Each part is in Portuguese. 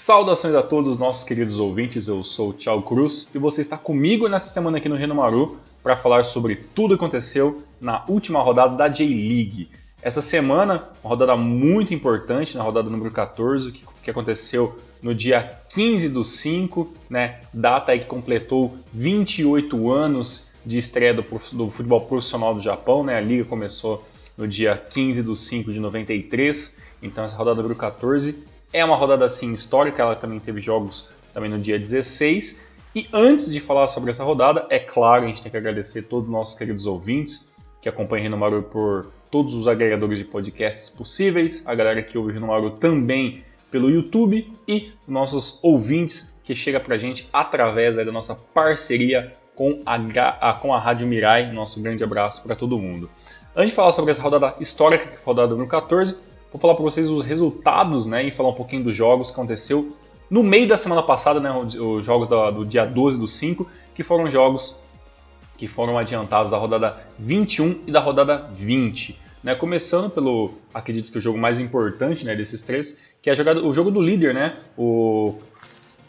Saudações a todos os nossos queridos ouvintes, eu sou o Thiago Cruz e você está comigo nessa semana aqui no Renomaru para falar sobre tudo o que aconteceu na última rodada da J-League. Essa semana, uma rodada muito importante, na rodada número 14, que aconteceu no dia 15/5, né, data aí que completou 28 anos de estreia do futebol profissional do Japão, né, a liga começou no dia 15/5 de 93, então essa rodada número 14 é uma rodada assim histórica, ela também teve jogos também no dia 16. E antes de falar sobre essa rodada, é claro, a gente tem que agradecer todos os nossos queridos ouvintes que acompanham o Renomaru por todos os agregadores de podcasts possíveis, a galera que ouve o Renomaru também pelo YouTube e nossos ouvintes que chega pra gente através da nossa parceria com a Rádio Mirai. Nosso grande abraço para todo mundo. Antes de falar sobre essa rodada histórica, que foi a rodada número 14, vou falar para vocês os resultados, né, e falar um pouquinho dos jogos que aconteceu no meio da semana passada, né, os jogos do dia 12/5, que foram jogos que foram adiantados da rodada 21 e da rodada 20. Né, começando pelo, acredito que o jogo mais importante, né, desses três, que é o jogo do líder, né, o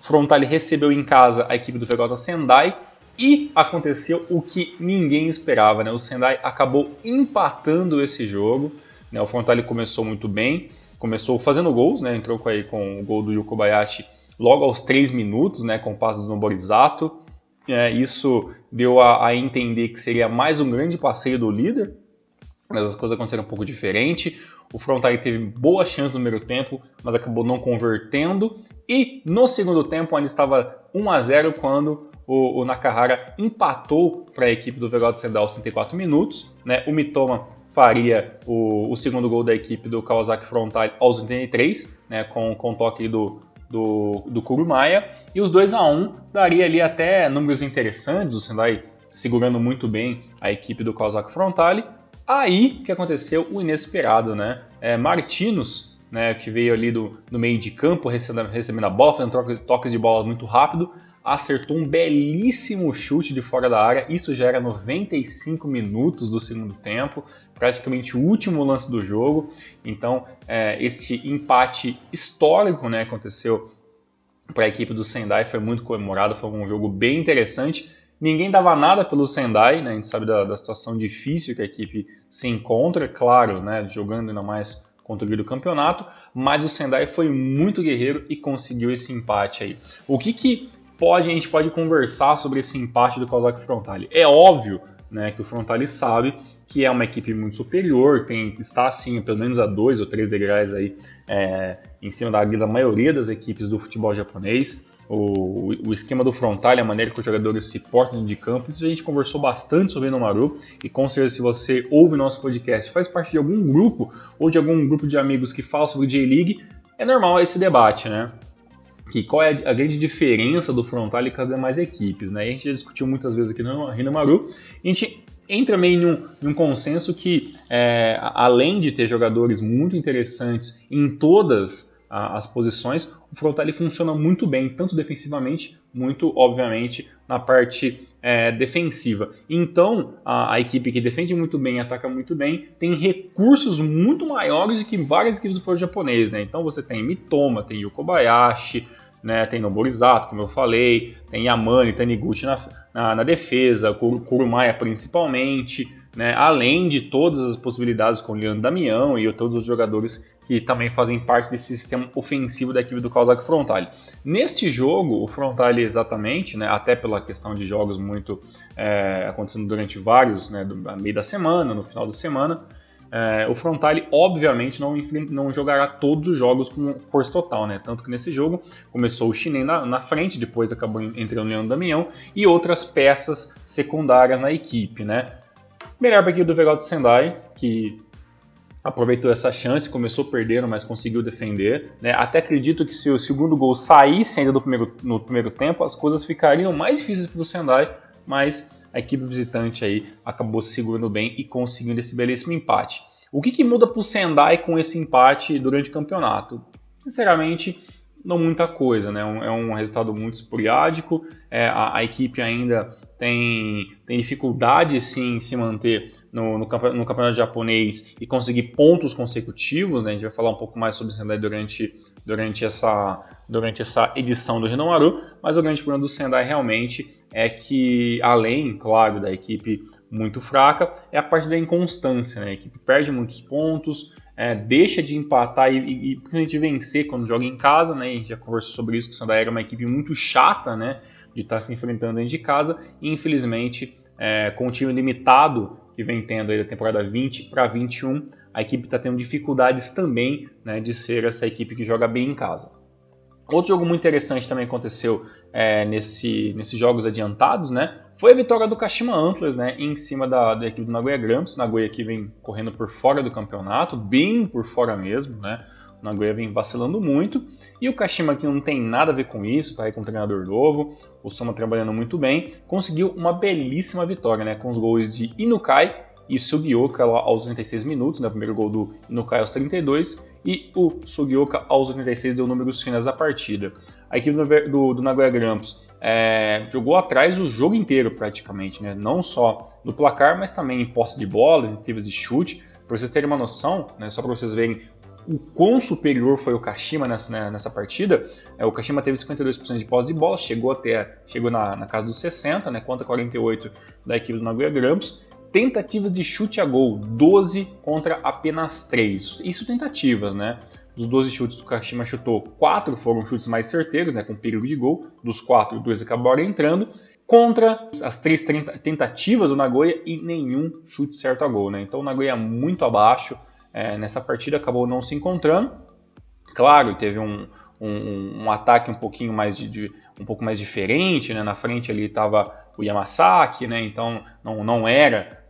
Frontale recebeu em casa a equipe do VJ Sendai e aconteceu o que ninguém esperava, né, o Sendai acabou empatando esse jogo. O Frontale começou muito bem, começou fazendo gols, né? Entrou com o gol do Yu Kobayashi logo aos 3 minutos, né? Com o passe do Noborizato. Isso deu a entender que seria mais um grande passeio do líder, mas as coisas aconteceram um pouco diferente. O Frontale teve boa chance no primeiro tempo, mas acabou não convertendo. E no segundo tempo, onde estava 1-0, quando o Nakahara empatou para a equipe do VJ Sendai aos 34 minutos. Né? O Mitoma faria o segundo gol da equipe do Kawasaki Frontale aos 83, né, com o toque do Kurumaya, e os 2-1 daria ali até números interessantes, o Sendai segurando muito bem a equipe do Kawasaki Frontale. Aí que aconteceu o inesperado, né? Martinus, né, que veio ali do meio de campo recebendo a bola, fazendo toques de bola muito rápido, acertou um belíssimo chute de fora da área. Isso já era 95 minutos do segundo tempo, praticamente o último lance do jogo. Então, esse empate histórico, né, aconteceu para a equipe do Sendai, foi muito comemorado, foi um jogo bem interessante. Ninguém dava nada pelo Sendai, né, a gente sabe da situação difícil que a equipe se encontra, claro, né, jogando ainda mais contra o líder do campeonato, mas o Sendai foi muito guerreiro e conseguiu esse empate aí. O que a gente pode conversar sobre esse empate do Kawasaki Frontale? É óbvio, né, que o Frontale sabe que é uma equipe muito superior, está assim pelo menos a 2 ou 3 degraus aí, em cima da maioria das equipes do futebol japonês. O esquema do Frontale, a maneira que os jogadores se portam de campo, isso a gente conversou bastante sobre no Maru, e com certeza se você ouve nosso podcast, faz parte de algum grupo ou de algum grupo de amigos que fala sobre J-League, é normal esse debate, né? Que qual é a grande diferença do Frontale com as demais equipes, né? E a gente já discutiu muitas vezes aqui no Renomaru, a gente entra meio em um consenso que, além de ter jogadores muito interessantes em todas as posições, o Frontale funciona muito bem, tanto defensivamente, muito, obviamente, na parte defensiva. Então, a equipe que defende muito bem, ataca muito bem, tem recursos muito maiores do que várias equipes do futebol japonês, né? Então você tem Mitoma, tem Yu Kobayashi, né, tem Noborizato, como eu falei, tem Yamane, Taniguchi na defesa, Kurumaya principalmente, né, além de todas as possibilidades com o Leandro Damião e todos os jogadores que também fazem parte desse sistema ofensivo da equipe do Kawasaki Frontale. Neste jogo, o Frontale exatamente, né, até pela questão de jogos muito acontecendo durante vários, né, no meio da semana, no final da semana, o Frontale obviamente não jogará todos os jogos com força total, né? Tanto que nesse jogo começou o Shinen na frente, depois acabou entrando o Leandro Damião e outras peças secundárias na equipe, né? Melhor para a equipe do VJ Sendai, que aproveitou essa chance, começou perdendo, mas conseguiu defender, né? Até acredito que se o segundo gol saísse ainda no primeiro tempo, as coisas ficariam mais difíceis para o Sendai, mas a equipe visitante aí acabou se segurando bem e conseguindo esse belíssimo empate. O que muda para o Sendai com esse empate durante o campeonato? Sinceramente, não muita coisa, né? É um resultado muito esporádico, a equipe ainda tem dificuldade sim em se manter no campeonato japonês e conseguir pontos consecutivos, né? A gente vai falar um pouco mais sobre o Sendai durante essa edição do Renomaru, mas o grande problema do Sendai realmente é que, além, claro, da equipe muito fraca, é a parte da inconstância, né? A equipe perde muitos pontos, deixa de empatar e principalmente vencer quando joga em casa, né? A gente já conversou sobre isso, que o Sendai era uma equipe muito chata, né? De estar se enfrentando dentro de casa, e infelizmente, com o time limitado que vem tendo aí da temporada 20 para 21, a equipe está tendo dificuldades também, né, de ser essa equipe que joga bem em casa. Outro jogo muito interessante também aconteceu nesses jogos adiantados, né, foi a vitória do Kashima Antlers, né, em cima da equipe do Nagoya Grampus. O Nagoya aqui vem correndo por fora do campeonato, bem por fora mesmo, né. O Nagoya vem vacilando muito, e o Kashima aqui não tem nada a ver com isso, tá aí com um treinador novo, o Soma trabalhando muito bem, conseguiu uma belíssima vitória, né, com os gols de Inukai e Sugioka aos 36 minutos, né, o primeiro gol do Inukai aos 32, e o Sugioka aos 86 deu números finais da partida. A equipe do Nagoya Grampus jogou atrás o jogo inteiro praticamente, né, não só no placar, mas também em posse de bola, tentativas de chute. Para vocês terem uma noção, né, só para vocês verem o quão superior foi o Kashima nessa partida, o Kashima teve 52% de posse de bola, chegou na casa dos 60%, né, contra 48% da equipe do Nagoya Grampus. Tentativas de chute a gol, 12 contra apenas 3. Isso tentativas, né? Dos 12 chutes que o Kashima chutou, 4 foram chutes mais certeiros, né, com perigo de gol. Dos 4, 2 acabaram entrando. Contra as 3 tentativas do Nagoya e nenhum chute certo a gol, né? Então o Nagoya muito abaixo. Nessa partida acabou não se encontrando. Claro, teve um ataque um pouquinho mais um pouco mais diferente, né? Na frente ali estava o Yamasaki, né? Então não era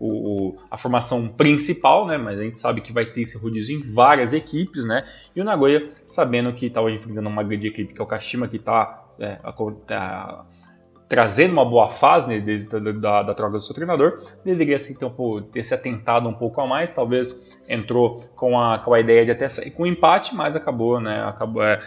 a formação principal, né? Mas a gente sabe que vai ter esse rodízio em várias equipes, né? E o Nagoya, sabendo que estava enfrentando uma grande equipe, que é o Kashima, que está trazendo uma boa fase, né, desde da troca do seu treinador, deveria assim, ter se atentado um pouco a mais. Talvez entrou com a ideia de até sair com um empate, mas acabou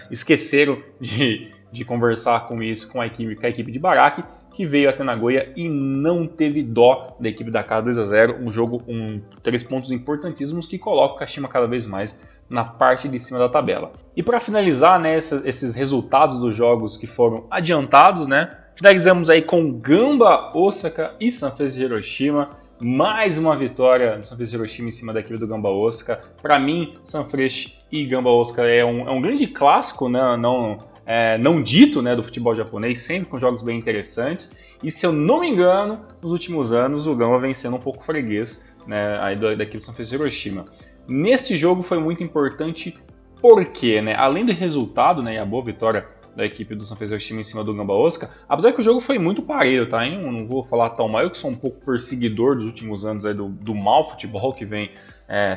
esqueceram de conversar com isso com a equipe de Baraki, que veio até Nagoya e não teve dó da equipe da casa 2-0. Um jogo com 3 pontos importantíssimos que coloca o Kashima cada vez mais na parte de cima da tabela. E para finalizar, né, esses resultados dos jogos que foram adiantados, né, finalizamos aí com Gamba Osaka e Sanfrecce Hiroshima. Mais uma vitória do Sanfrecce Hiroshima em cima da equipe do Gamba Osaka. Para mim, Sanfrecce e Gamba Osaka é um grande clássico, né, não dito, né, do futebol japonês, sempre com jogos bem interessantes. E se eu não me engano, nos últimos anos o Gamba vem sendo um pouco freguês, né, aí da equipe do Sanfrecce Hiroshima. Neste jogo foi muito importante porque, né, além do resultado, né, e a boa vitória da equipe do Sanfrecce Hiroshima em cima do Gamba Osaka, apesar que o jogo foi muito parelho, tá? Eu não vou falar tão mal, eu que sou um pouco perseguidor dos últimos anos aí do mau futebol que vem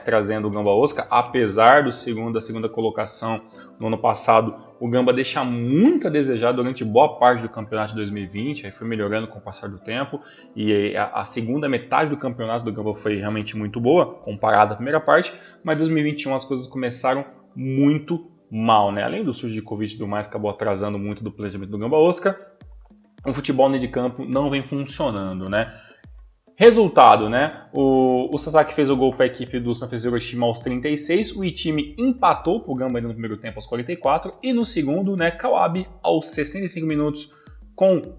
trazendo o Gamba Osaka, apesar da segunda colocação no ano passado, o Gamba deixa muito a desejar durante boa parte do campeonato de 2020, aí foi melhorando com o passar do tempo, e a segunda metade do campeonato do Gamba foi realmente muito boa, comparada à primeira parte, mas em 2021 as coisas começaram muito mal, né? Além do surto de Covid e tudo mais, acabou atrasando muito do planejamento do Gamba Osaka, o futebol de campo não vem funcionando, né? Resultado, né? O Sasaki fez o gol para a equipe do Sanfrecce Hiroshima aos 36, o Itimi empatou para o Gamba no primeiro tempo aos 44 e no segundo, né, Kawabe aos 65 minutos com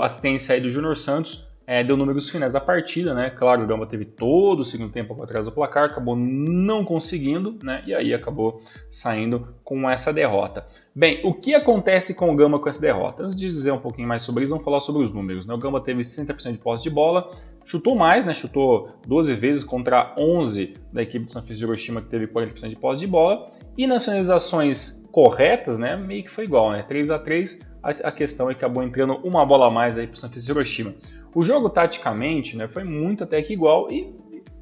a assistência aí do Júnior Santos, deu números finais da partida, né? Claro, o Gamba teve todo o segundo tempo atrás do placar, acabou não conseguindo, né? E aí acabou saindo com essa derrota. Bem, o que acontece com o Gamba com essa derrota? Antes de dizer um pouquinho mais sobre isso, vamos falar sobre os números, né? O Gamba teve 60% de posse de bola, chutou mais, né? Chutou 12 vezes contra 11 da equipe do Sanfrecce Hiroshima, que teve 40% de posse de bola, e nas finalizações corretas, né? Meio que foi igual, né? 3-3. A questão é que acabou entrando uma bola a mais aí para o Sanfrecce Hiroshima. O jogo, taticamente, né, foi muito até que igual e,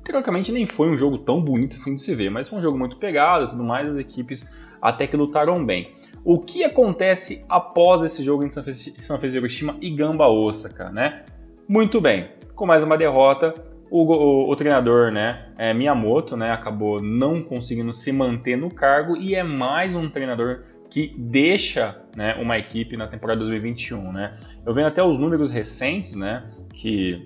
teoricamente, nem foi um jogo tão bonito assim de se ver, mas foi um jogo muito pegado e tudo mais, as equipes até que lutaram bem. O que acontece após esse jogo entre Sanfrecce Hiroshima e Gamba Osaka, né? Muito bem, com mais uma derrota, o treinador, né, Miyamoto, né, acabou não conseguindo se manter no cargo e é mais um treinador que deixa, né, uma equipe na temporada 2021, né? Eu venho até os números recentes, né, que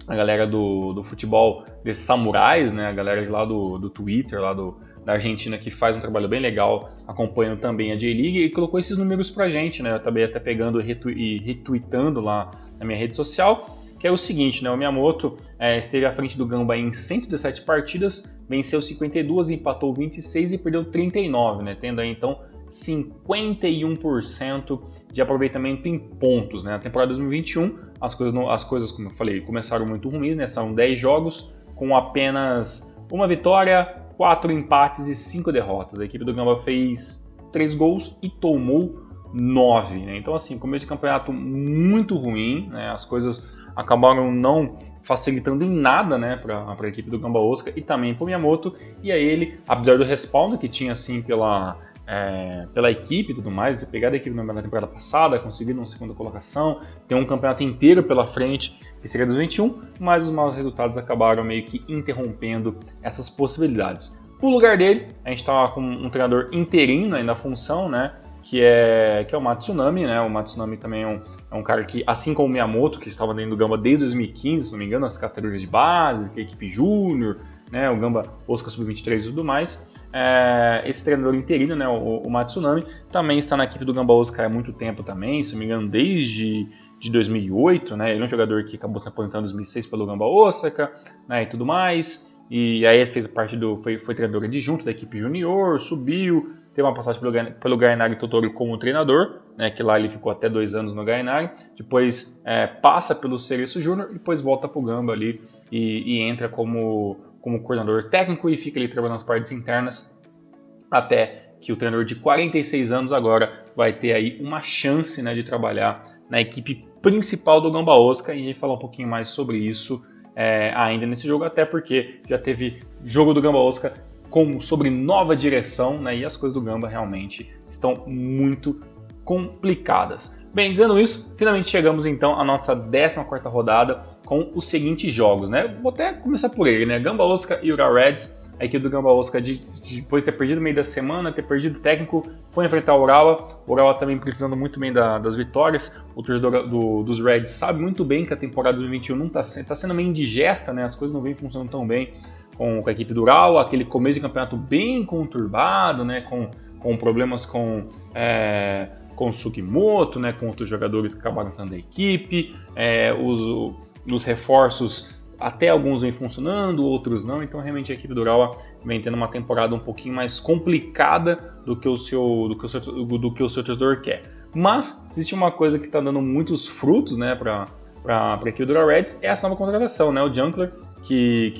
a galera do futebol desses samurais, né, a galera de lá do Twitter, lá da Argentina, que faz um trabalho bem legal acompanhando também a J-League, e colocou esses números pra gente, né? Eu acabei até pegando e retweetando lá na minha rede social, que é o seguinte, né? O Miyamoto esteve à frente do Gamba em 117 partidas, venceu 52, empatou 26 e perdeu 39, né? Tendo aí então 51% de aproveitamento em pontos, né? Na temporada 2021, as coisas, como eu falei, começaram muito ruins, né? São 10 jogos com apenas uma vitória, 4 empates e 5 derrotas. A equipe do Gamba fez 3 gols e tomou 9, né? Então, assim, começo de campeonato muito ruim, né? As coisas acabaram não facilitando em nada, né, para a equipe do Gamba Osaka e também para o Miyamoto. E aí ele, apesar do respaldo que tinha assim pela equipe e tudo mais, de pegar a equipe na temporada passada, conseguir uma segunda colocação, ter um campeonato inteiro pela frente, que seria 2021, mas os maus resultados acabaram meio que interrompendo essas possibilidades. Por lugar dele, a gente estava com um treinador interino aí na função, né, que é o Matsunami, né? O Matsunami também é um cara que, assim como o Miyamoto, que estava dentro do Gamba desde 2015, se não me engano, nas categorias de base, que é a equipe júnior, né? O Gamba Osaka Sub-23 e tudo mais. Esse treinador interino, né? O Matsunami, também está na equipe do Gamba Osaka há muito tempo também, se não me engano, desde 2008, né? Ele é um jogador que acabou se aposentando em 2006 pelo Gamba Osaka, né? E tudo mais. E aí ele fez parte foi treinador adjunto da equipe junior, subiu, teve uma passagem pelo Gainari Totoro como treinador, né, que lá ele ficou até 2 anos no Gainari, depois passa pelo Cereço Júnior, depois volta para o Gamba ali e entra como coordenador técnico e fica ali trabalhando nas partes internas, até que o treinador de 46 anos agora vai ter aí uma chance, né, de trabalhar na equipe principal do Gamba Osaka, e a gente falar um pouquinho mais sobre isso ainda nesse jogo, até porque já teve jogo do Gamba Osaka sobre nova direção, né, e as coisas do Gamba realmente estão muito complicadas. Bem, dizendo isso, finalmente chegamos então à nossa 14ª rodada com os seguintes jogos, né? Vou até começar por ele, né? Gamba Osaka e Urawa Reds. A equipe do Gamba Osaka, depois de ter perdido no meio da semana, ter perdido o técnico, foi enfrentar o Urawa. O Urawa também precisando muito bem das vitórias. O torcedor dos Reds sabe muito bem que a temporada 2021 não está sendo meio indigesta, né? As coisas não vêm funcionando tão bem com a equipe do Urawa. Aquele começo de campeonato bem conturbado, né? Com problemas com o Sugimoto, né? Com outros jogadores que acabaram saindo da equipe. Os reforços, até alguns vêm funcionando, outros não, então realmente a equipe do Urawa vem tendo uma temporada um pouquinho mais complicada do que o seu torcedor quer. Mas existe uma coisa que está dando muitos frutos, né, para a equipe do Urawa Reds, é essa nova contratação, né, o Junkler, que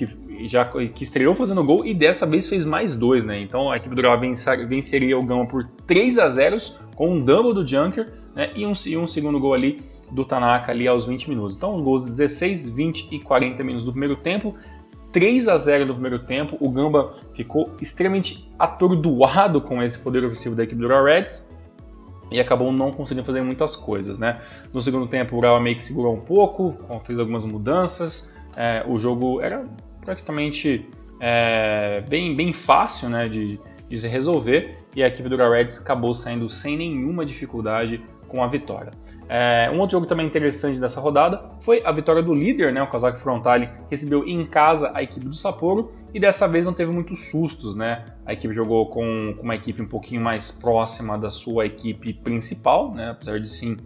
estreou fazendo gol e dessa vez fez mais 2, né? Então a equipe do Urawa venceria o Gama por 3-0 com um double do Junker, né? E um segundo gol ali do Tanaka ali aos 20 minutos. Então, gols de 16, 20 e 40 minutos do primeiro tempo. 3-0 no primeiro tempo. O Gamba ficou extremamente atordoado com esse poder ofensivo da equipe do Urawa Reds e acabou não conseguindo fazer muitas coisas, né? No segundo tempo, o Urawa meio que segurou um pouco, fez algumas mudanças. O jogo era praticamente bem fácil, né, de se resolver, e a equipe do Urawa Reds acabou saindo sem nenhuma dificuldade com a vitória. Um outro jogo também interessante dessa rodada foi a vitória do líder, né, o Kawasaki Frontale, recebeu em casa a equipe do Sapporo, e dessa vez não teve muitos sustos, né? A equipe jogou com uma equipe um pouquinho mais próxima da sua equipe principal, né, apesar de sim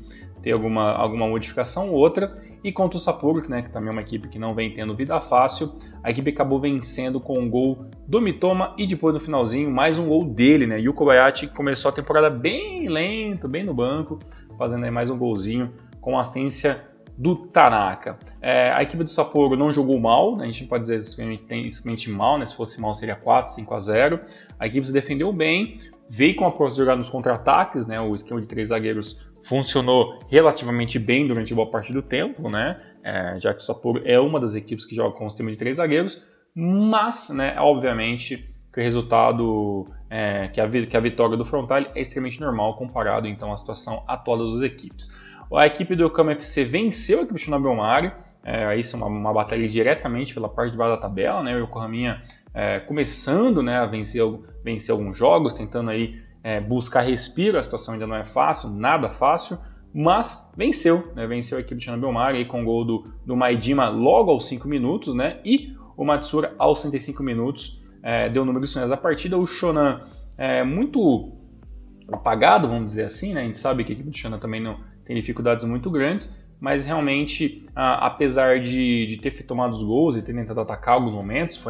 ter alguma modificação ou outra, e contra o Sapporo, né, que também é uma equipe que não vem tendo vida fácil, a equipe acabou vencendo com um gol do Mitoma e depois no finalzinho mais um gol dele, né? Yuko Kobayashi começou a temporada bem lento, bem no banco, fazendo aí mais um golzinho com assistência do Tanaka. A equipe do Sapporo não jogou mal, né? A gente não pode dizer simplesmente mal, né? Se fosse mal seria 4-5-0. A equipe se defendeu bem, veio com a proposta de jogar nos contra-ataques, né? O esquema de 3 zagueiros funcionou relativamente bem durante boa parte do tempo, né? Já que o Sapporo é uma das equipes que joga com o sistema de 3 zagueiros, mas, né, obviamente, que o resultado, que a vitória do Frontale é extremamente normal comparado então à situação atual das duas equipes. A equipe do Yokohama FC venceu a equipe do Shinobi Omari, isso é uma batalha diretamente pela parte de baixo da tabela, né? O Yokohama começando, né, a vencer alguns jogos, tentando aí buscar respiro, a situação ainda não é fácil, nada fácil, mas venceu, né? Venceu a equipe do Shonan Bellmare aí com o gol do Maidima logo aos 5 minutos, né? E o Matsura aos 65 minutos deu números finais da partida. O Shonan muito apagado, vamos dizer assim, né? A gente sabe que a equipe do Shonan também não tem dificuldades muito grandes, mas realmente, apesar de ter tomado os gols e ter tentado atacar alguns momentos,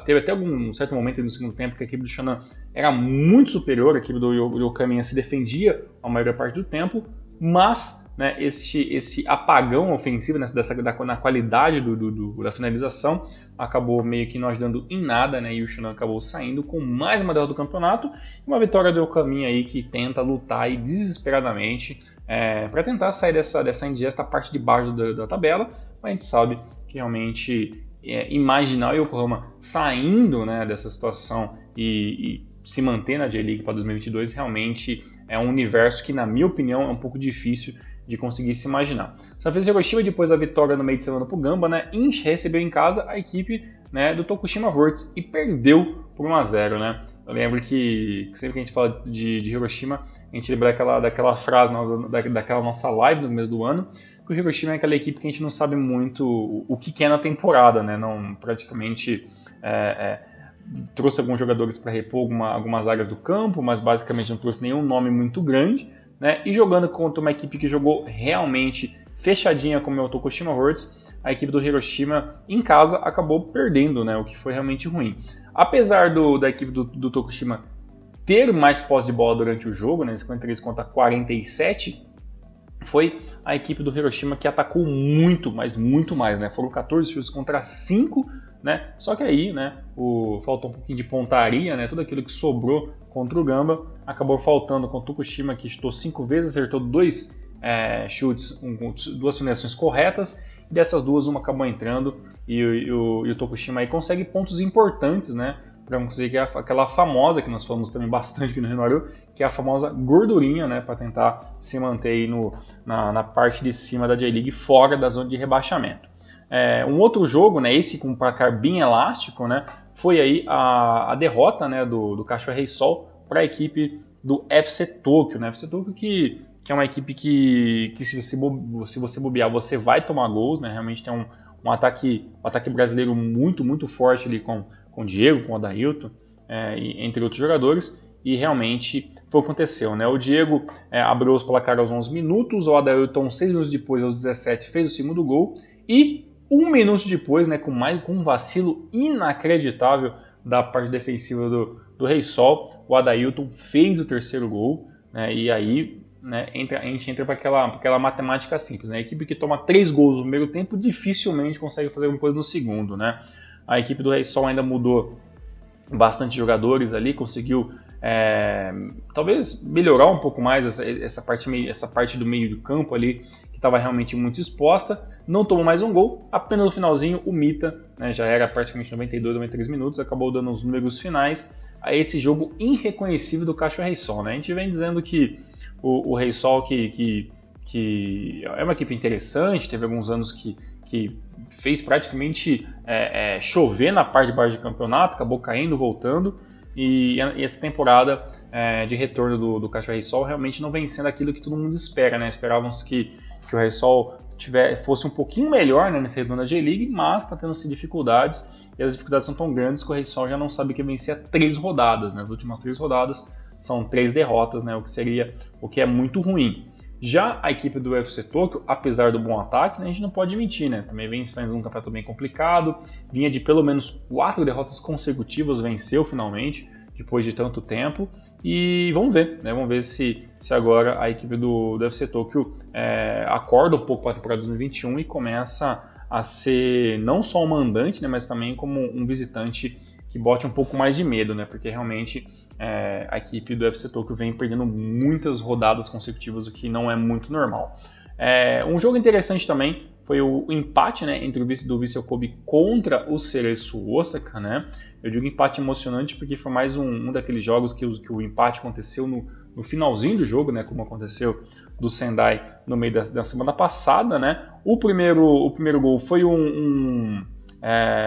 teve até algum certo momento no segundo tempo que a equipe do Shonan era muito superior, a equipe do Yokohama se defendia a maior parte do tempo, mas, né, esse apagão ofensivo na qualidade da finalização acabou meio que não ajudando em nada, né, e o Shonan acabou saindo com mais uma derrota do campeonato e uma vitória do Yokohama aí que tenta lutar aí desesperadamente para tentar sair dessa indigesta parte de baixo da tabela, mas a gente sabe que realmente imaginar o Yokohama saindo, né, dessa situação e se manter na J-League para 2022 realmente é um universo que, na minha opinião, é um pouco difícil de conseguir se imaginar. Sanfrecce Hiroshima, depois da vitória no meio de semana para o Gamba, né, recebeu em casa a equipe, né, do Tokushima Vortis e perdeu por 1-0, né? Eu lembro que sempre que a gente fala de Hiroshima, a gente lembra daquela frase daquela nossa live no começo do ano, que o Hiroshima é aquela equipe que a gente não sabe muito o que é na temporada, né? Não, praticamente trouxe alguns jogadores para repor algumas áreas do campo, mas basicamente não trouxe nenhum nome muito grande, né? E jogando contra uma equipe que jogou realmente fechadinha como é o Tokushima Vortis, a equipe do Hiroshima em casa acabou perdendo, né? O que foi realmente ruim. Apesar da equipe do Tokushima ter mais posse de bola durante o jogo, né? 53 contra 47, foi a equipe do Hiroshima que atacou muito, mas muito mais, né? Foram 14 chutes contra 5, né? Só que aí, né, faltou um pouquinho de pontaria, né? Tudo aquilo que sobrou contra o Gamba acabou faltando com o Tokushima, que chutou 5 vezes, acertou 2 chutes, 2 finalizações corretas, e dessas duas, uma acabou entrando, e o Tokushima aí consegue pontos importantes, né? Para conseguir aquela famosa, que nós falamos também bastante aqui no Renomaru, que é a famosa gordurinha, né, para tentar se manter aí na parte de cima da J-League, fora da zona de rebaixamento. Um outro jogo, né, esse com um placar bem elástico, né, foi aí a derrota, né, do Kashiwa Reysol para a equipe do FC Tokyo, né, FC Tokyo que é uma equipe que se você bobear, você vai tomar gols, né, realmente tem um ataque brasileiro muito, muito forte ali com o Diego, com o Adailton, entre outros jogadores, e realmente foi o que aconteceu, né? O Diego abriu os placar aos 11 minutos, o Adailton 6 minutos depois, aos 17, fez o segundo gol, e 1 minuto depois, né, com um vacilo inacreditável da parte defensiva do Reysol, o Adailton fez o terceiro gol, né, e aí, né, a gente entra para aquela matemática simples, né? A equipe que toma 3 gols no primeiro tempo dificilmente consegue fazer alguma coisa no segundo, né? A equipe do Reysol ainda mudou bastante jogadores ali, conseguiu talvez melhorar um pouco mais essa parte do meio do campo ali, que estava realmente muito exposta. Não tomou mais um gol, apenas no finalzinho o Mita, né, já era praticamente 92, 93 minutos, acabou dando os números finais a esse jogo irreconhecível do Kashiwa Reysol, né? A gente vem dizendo que o Reysol que é uma equipe interessante, teve alguns anos que fez praticamente chover na parte de baixo do campeonato, acabou caindo, voltando, e essa temporada de retorno do Kashiwa Reysol realmente não vem sendo aquilo que todo mundo espera, né? Esperávamos que o Reysol fosse um pouquinho melhor, né, nesse retorno da J-League, mas está tendo dificuldades, e as dificuldades são tão grandes que o Reysol já não sabe o que vencer 3 rodadas, né? As últimas 3 rodadas são 3 derrotas, né? O que é muito ruim. Já a equipe do UFC Tokyo, apesar do bom ataque, né, a gente não pode mentir, né? Também vem fazendo um campeonato bem complicado, vinha de pelo menos 4 derrotas consecutivas, venceu finalmente, depois de tanto tempo, e vamos ver, né? Vamos ver se agora a equipe do UFC Tokyo acorda um pouco para a temporada 2021 e começa a ser não só um mandante, né, mas também como um visitante que bote um pouco mais de medo, né? Porque realmente a equipe do UFC Tokyo vem perdendo muitas rodadas consecutivas, o que não é muito normal. Um jogo interessante também foi o empate, né, entre o do Vissel Kobe contra o Cereço Osaka, né? Eu digo empate emocionante porque foi mais um daqueles jogos que o empate aconteceu no finalzinho do jogo, né, como aconteceu do Sendai no meio da semana passada, né? O primeiro gol foi um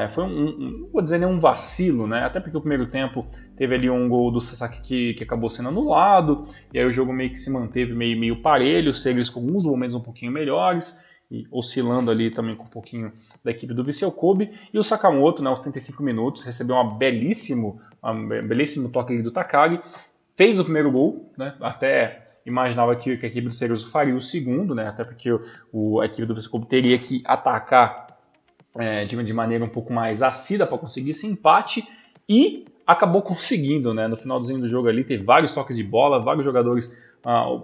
foi não vou dizer nem um vacilo, né? Até porque o primeiro tempo teve ali um gol do Sasaki que acabou sendo anulado, e aí o jogo meio que se manteve meio parelho, os Seres com alguns momentos um pouquinho melhores, e oscilando ali também com um pouquinho da equipe do Vissel Kobe, e o Sakamoto, né, aos 35 minutos, recebeu um belíssimo toque ali do Takagi, fez o primeiro gol, né, até imaginava que a equipe do Cerezo faria o segundo, né, até porque a equipe do Vissel Kobe teria que atacar de maneira um pouco mais ácida para conseguir esse empate, e acabou conseguindo, né, no finalzinho do jogo ali, teve vários toques de bola, vários jogadores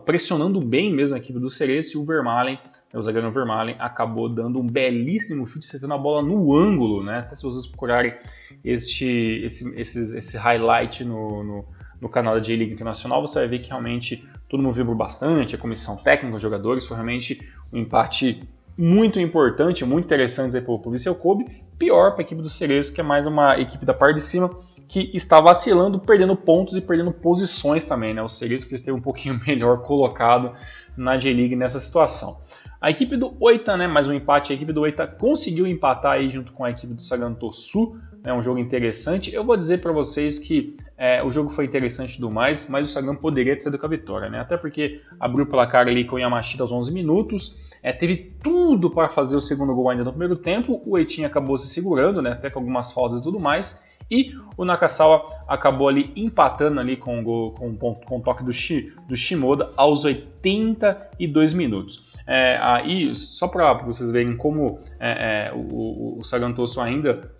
pressionando bem mesmo a equipe do Cerezo, e o Vermaelen, o zagueiro Vermaelen, acabou dando um belíssimo chute, acertando a bola no ângulo, né? Até se vocês procurarem esse highlight no canal da J-League Internacional, você vai ver que realmente todo mundo vibrou bastante, a comissão técnica, os jogadores, foi realmente um empate muito importante, muito interessante para o Vissel Kobe, pior para a equipe do Cerezo, que é mais uma equipe da parte de cima, que está vacilando, perdendo pontos e perdendo posições também, né? O Cerezo que esteve um pouquinho melhor colocado na J-League nessa situação. A equipe do Oita, né, mais um empate, a equipe do Oita conseguiu empatar aí junto com a equipe do Sagan Tosu, né, um jogo interessante. Eu vou dizer para vocês que o jogo foi interessante e tudo mais, mas o Sagan poderia ter saído com a vitória, né? Até porque abriu o placar ali com o Yamashita aos 11 minutos, teve tudo para fazer o segundo gol ainda no primeiro tempo, o Eitinho acabou se segurando, né, até com algumas faltas e tudo mais, e o Nakasawa acabou ali empatando ali com o toque do Shimoda aos 82 minutos. Aí, só para vocês verem como o Sagan Tosu ainda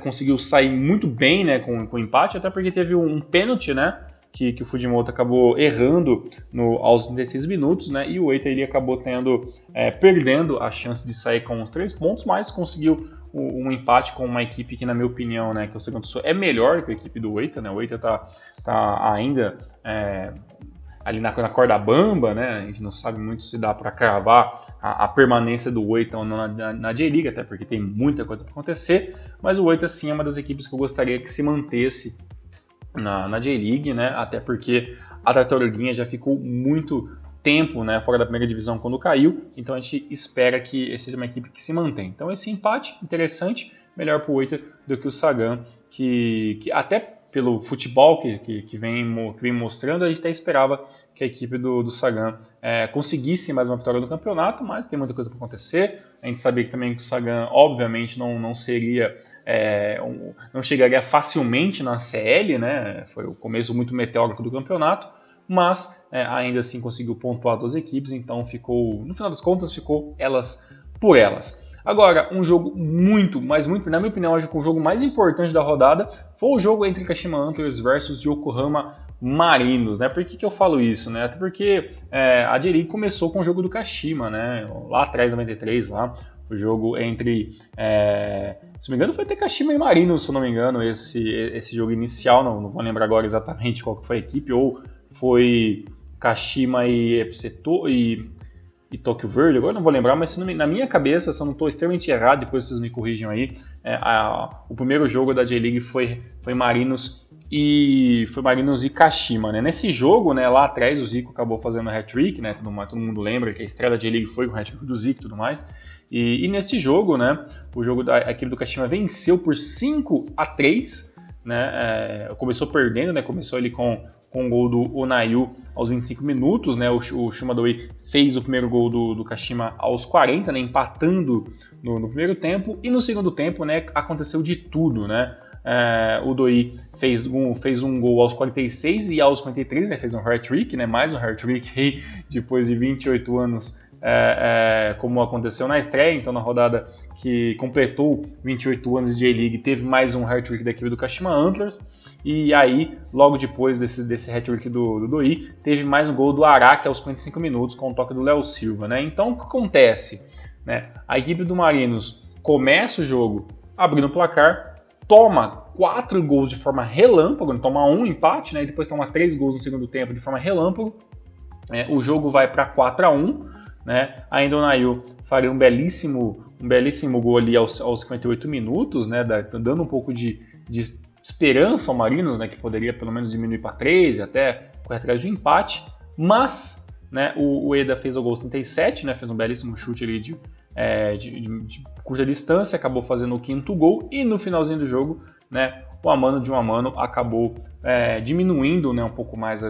conseguiu sair muito bem, né, com o empate, até porque teve um pênalti, né, que o Fujimoto acabou errando aos 16 minutos, né, e o Eita ele acabou perdendo a chance de sair com os 3 pontos, mas conseguiu um empate com uma equipe que, na minha opinião, né, que o Sagan Tosu é melhor que a equipe do Eita, né, o Eita tá ainda ali na corda bamba, né? A gente não sabe muito se dá para cravar a permanência do Oita ou não na J-League, até porque tem muita coisa para acontecer, mas o Oita sim é uma das equipes que eu gostaria que se mantesse na J-League, né? Até porque a Tartaruguinha já ficou muito tempo, né, fora da primeira divisão quando caiu, então a gente espera que seja uma equipe que se mantém. Então esse empate interessante, melhor para o Oita do que o Sagan, que até pelo futebol que vem mostrando, a gente até esperava que a equipe do Sagan conseguisse mais uma vitória do campeonato, mas tem muita coisa para acontecer. A gente sabia que também que o Sagan, obviamente, não chegaria facilmente na CL, né? Foi o começo muito meteórico do campeonato, mas ainda assim conseguiu pontuar 2 equipes, então no final das contas, ficou elas por elas. Agora, um jogo muito, na minha opinião, acho que o jogo mais importante da rodada foi o jogo entre Kashima Antlers versus Yokohama Marinos, né? Por que eu falo isso, né? Até porque a J-League começou com o jogo do Kashima, né? Lá atrás, 93, lá, o jogo entre, se não me engano, foi até Kashima e Marinos, se eu não me engano, esse jogo inicial, não vou lembrar agora exatamente qual que foi a equipe, ou foi Kashima e Tokyo Verde, agora não vou lembrar, mas na minha cabeça, se eu não estou extremamente errado, depois vocês me corrijam aí, o primeiro jogo da J-League foi Marinos e Kashima, né? Nesse jogo, né, lá atrás, o Zico acabou fazendo hat-trick, né? Todo mundo lembra que a estreia da J-League foi com o hat-trick do Zico e tudo mais. E neste jogo, né, a equipe do Kashima venceu por 5-3, né? Começou perdendo, né? Começou ali com o gol do Onayu aos 25 minutos, né? O Shumadoi fez o primeiro gol do Kashima aos 40, né? Empatando no primeiro tempo, e no segundo tempo, né, aconteceu de tudo, né? O Doi fez um gol aos 46 e aos 53, né, fez um hat-trick, né, mais um hat-trick depois de 28 anos, como aconteceu na estreia. Então, na rodada que completou 28 anos de J-League, teve mais um hat-trick da equipe do Kashima Antlers. E aí, logo depois desse hat-trick do Doi, teve mais um gol do Araki aos 45 minutos com o toque do Léo Silva, né? Então, o que acontece? Né? A equipe do Marinos começa o jogo abrindo o placar, toma 4 gols de forma relâmpago, toma um empate, né? E depois toma 3 gols no segundo tempo de forma relâmpago. O jogo vai para 4-1, né? Ainda o Nayu faria um belíssimo gol ali aos 58 minutos, né? Dando um pouco de esperança ao Marinos, né? Que poderia pelo menos diminuir para 3 e até correr atrás de um empate, mas, né, o Eda fez o gol aos 37, né? Fez um belíssimo chute ali de curta distância, acabou fazendo o 5º gol e no finalzinho do jogo, né, o Amano de Amano acabou diminuindo, né, um pouco mais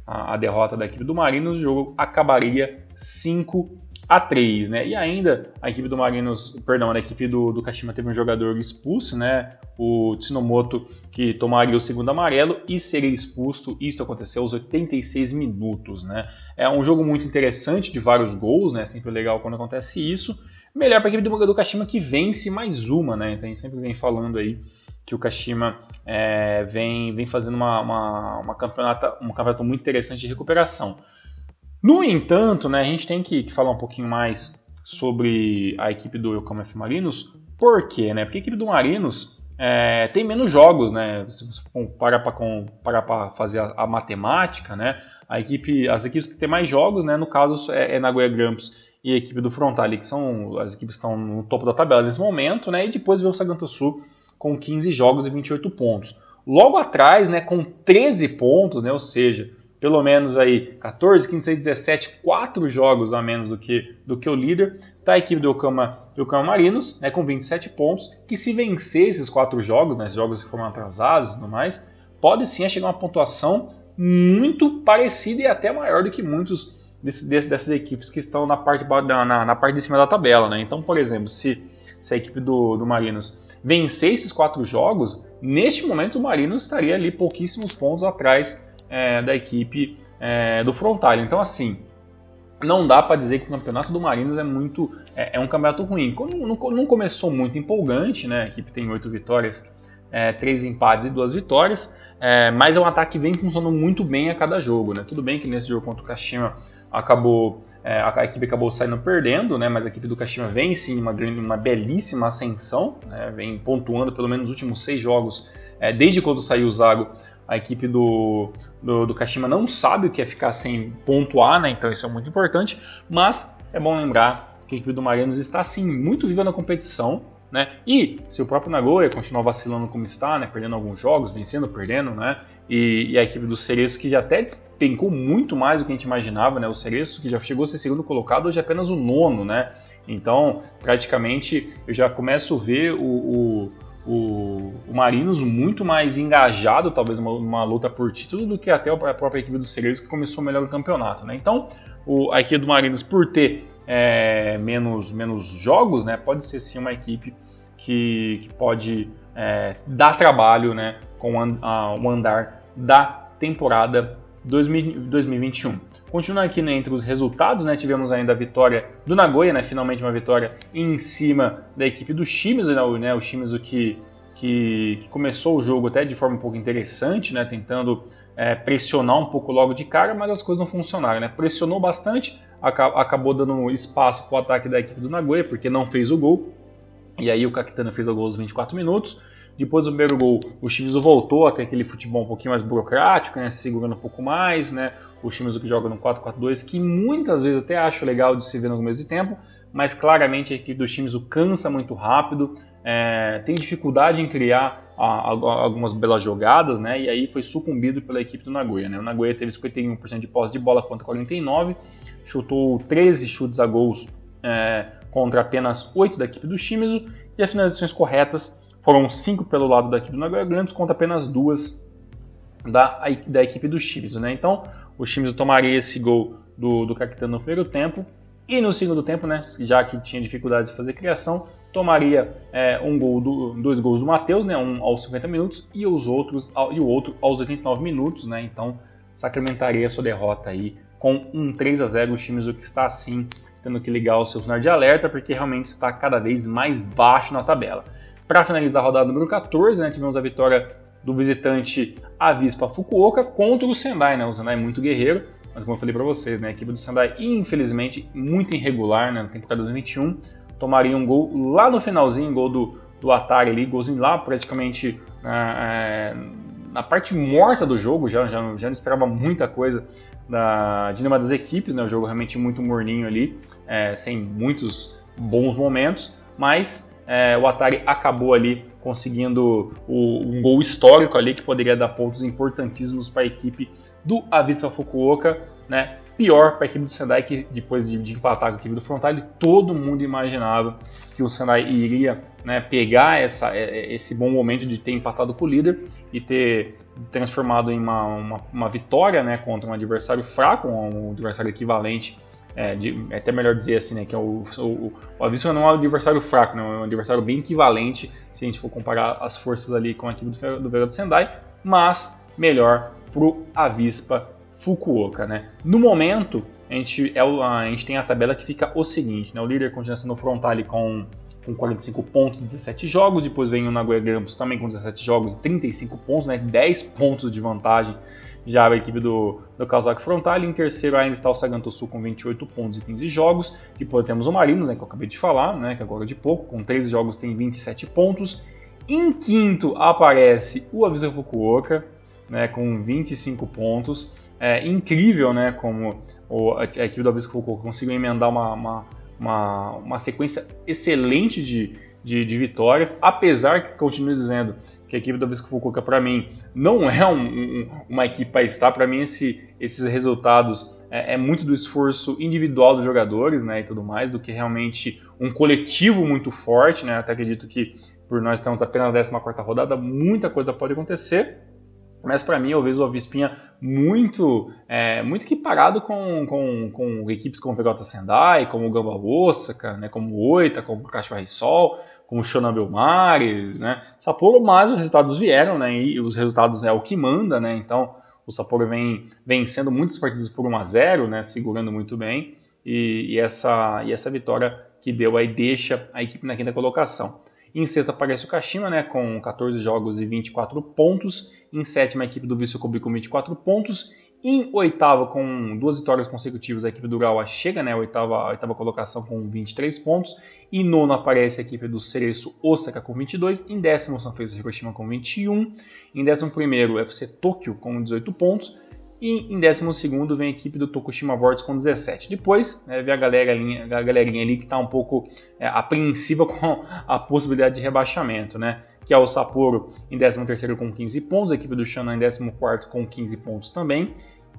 a derrota da equipe do Marinos. O jogo acabaria 5-3, né? E ainda a equipe do Marinos, perdão, a equipe do Kashima teve um jogador expulso, né? O Tsinomoto, que tomaria o 2º amarelo e seria expulso. Isso aconteceu aos 86 minutos, né? É um jogo muito interessante, de vários gols, né? Sempre legal quando acontece isso. Melhor para a equipe do Kashima, que vence mais uma, né? Então a gente sempre vem falando aí que o Kashima vem fazendo um campeonato muito interessante de recuperação. No entanto, né, a gente tem que falar um pouquinho mais sobre a equipe do Yokohama F. Marinos. Por quê? Né? Porque a equipe do Marinos tem menos jogos, né? Se você parar para fazer a matemática, né? As equipes que têm mais jogos, né, no caso é Nagoya Grampus e a equipe do Frontale, que são as equipes que estão no topo da tabela nesse momento, né? E depois vem o Saganto Sul com 15 jogos e 28 pontos. Logo atrás, né, com 13 pontos, né, ou seja, pelo menos aí 14, 15, 16, 17, 4 jogos a menos do que o líder, está a equipe do Yokohama Marinos, né, com 27 pontos, que se vencer esses 4 jogos, né, esses jogos que foram atrasados e tudo mais, pode sim chegar a uma pontuação muito parecida e até maior do que muitos dessas equipes que estão na parte de cima da tabela, né? Então, por exemplo, se a equipe do Marinos vencer esses 4 jogos, neste momento o Marinos estaria ali pouquíssimos pontos atrás da equipe do Frontale. Então, assim, não dá para dizer que o campeonato do Marinos é um campeonato ruim. Não começou muito empolgante, né? A equipe tem 8 vitórias, 3 empates e 2 vitórias, mas é um ataque que vem funcionando muito bem a cada jogo, né? Tudo bem que nesse jogo contra o Kashima a equipe acabou saindo perdendo, né? Mas a equipe do Kashima vem sim uma belíssima ascensão, né? Vem pontuando pelo menos nos últimos 6 jogos, desde quando saiu o Zago. A equipe do Kashima não sabe o que é ficar sem pontuar, né? Então isso é muito importante, mas é bom lembrar que a equipe do Marinos está sim muito viva na competição, né? E se o próprio Nagoya continuar vacilando como está, né? Perdendo alguns jogos, vencendo, perdendo, né? E a equipe do Cereço, que já até despencou muito mais do que a gente imaginava, né? O Cereço, que já chegou a ser 2º colocado, hoje é apenas o 9º, né? Então, praticamente, eu já começo a ver o Marinos muito mais engajado, talvez uma luta por título, do que até a própria equipe do Cereço, que começou melhor o campeonato, né? Então, a equipe do Marinos, por ter menos jogos, né, pode ser sim uma equipe que pode dar trabalho, né, com o andar da temporada 2021. Continuando aqui, né, entre os resultados, né, tivemos ainda a vitória do Nagoya, né, finalmente uma vitória em cima da equipe do Shimizu, né, o Shimizu que começou o jogo até de forma um pouco interessante, né, tentando pressionar um pouco logo de cara, mas as coisas não funcionaram, né? Pressionou bastante, acabou dando espaço para o ataque da equipe do Nagoya, porque não fez o gol, e aí o Kakitana fez o gol aos 24 minutos. Depois do primeiro gol, o Shimizu voltou a ter aquele futebol um pouquinho mais burocrático, né, segurando um pouco mais, né? O Shimizu que joga no 4-4-2, que muitas vezes até acho legal de se ver no começo de tempo, mas claramente a equipe do Shimizu cansa muito rápido, tem dificuldade em criar algumas belas jogadas, né? E aí foi sucumbido pela equipe do Nagoya, né? O Nagoya teve 51% de posse de bola contra 49%, chutou 13 chutes a gols contra apenas 8 da equipe do Shimizu, e as finalizações corretas foram 5 pelo lado da equipe do Nagoya Grampus contra apenas 2 da equipe do Shimizu, né? Então o Shimizu tomaria esse gol do Kakitana no primeiro tempo, e no segundo tempo, né, já que tinha dificuldade de fazer criação, tomaria 2 gols do Matheus, né, um aos 50 minutos e o outro aos 89 minutos, né? Então sacramentaria a sua derrota aí com um 3-0. O Shimizu que está assim tendo que ligar o seu sinal de alerta, porque realmente está cada vez mais baixo na tabela. Para finalizar a rodada número 14, né, tivemos a vitória do visitante Avispa Fukuoka contra o Sendai, né? O Sendai é muito guerreiro, mas como eu falei para vocês, né, a equipe do Sendai, infelizmente, muito irregular, né, na temporada 2021, tomaria um gol lá no finalzinho, gol do Atari ali, golzinho lá praticamente na parte morta do jogo, já não esperava muita coisa de nenhuma das equipes, né, o jogo realmente muito morninho ali, sem muitos bons momentos, mas o Atari acabou ali conseguindo um gol histórico ali que poderia dar pontos importantíssimos para a equipe do Avispa Fukuoka, né? Pior para a equipe do Sendai, que depois de empatar com a equipe do Frontale, todo mundo imaginava que o Sendai iria, né, pegar esse bom momento de ter empatado com o líder e ter transformado em uma vitória, né, contra um adversário fraco, um adversário equivalente. É até melhor dizer assim, né, que o Avispa não é um adversário fraco, né, é um adversário bem equivalente se a gente for comparar as forças ali com a equipe do Vega do Sendai, mas melhor pro Avispa Fukuoka, né. No momento, a gente tem a tabela que fica o seguinte, né, o líder continua sendo o Frontale com 45 pontos, 17 jogos, depois vem o Nagoya Grampus também com 17 jogos e 35 pontos, né, 10 pontos de vantagem já a equipe do Kawasaki Frontale. Em terceiro ainda está o Saganto Sul com 28 pontos e 15 jogos. Depois temos o Marinos, né, que eu acabei de falar, né, que agora de pouco, com 13 jogos tem 27 pontos. Em quinto aparece o Avispa Fukuoka, né, com 25 pontos. É incrível, né, como a equipe do Avispa Fukuoka conseguiu emendar uma sequência excelente de vitórias, apesar que continuo dizendo que a equipe do Avispa Fukuoka, para mim, não é uma equipe para estar. Para mim, esses resultados é muito do esforço individual dos jogadores, né, e tudo mais, do que realmente um coletivo muito forte, né. Até acredito que, por nós estamos apenas na 14ª rodada, muita coisa pode acontecer. Mas para mim eu vejo o Avispinha muito equiparado com equipes como o Vegeta Sendai, como o Gamba Osaka, né, como o Oita, como o Kashiwa Reysol, como o Shonan Bellmares, né, Sapporo, mas os resultados vieram, né, e os resultados é o que manda, né, então o Sapporo vem vencendo muitas partidas por 1-0, né, segurando muito bem, e essa vitória que deu aí deixa a equipe na quinta colocação. Em sexto aparece o Kashima, né, com 14 jogos e 24 pontos. Em sétima, a equipe do Vissel Kobe com 24 pontos. Em oitava, com 2 vitórias consecutivas, a equipe do Urawa chega, né, a oitava colocação com 23 pontos. Em nono aparece a equipe do Cereço Osaka com 22. Em décimo, o Sanfrecce Hiroshima com 21. Em décimo primeiro, o FC Tóquio com 18 pontos. E em 12º vem a equipe do Tokushima Vortex com 17. Depois, né, vem a galerinha ali que está um pouco apreensiva com a possibilidade de rebaixamento, né? Que é o Sapporo em 13º com 15 pontos, a equipe do Shonan em 14º com 15 pontos também.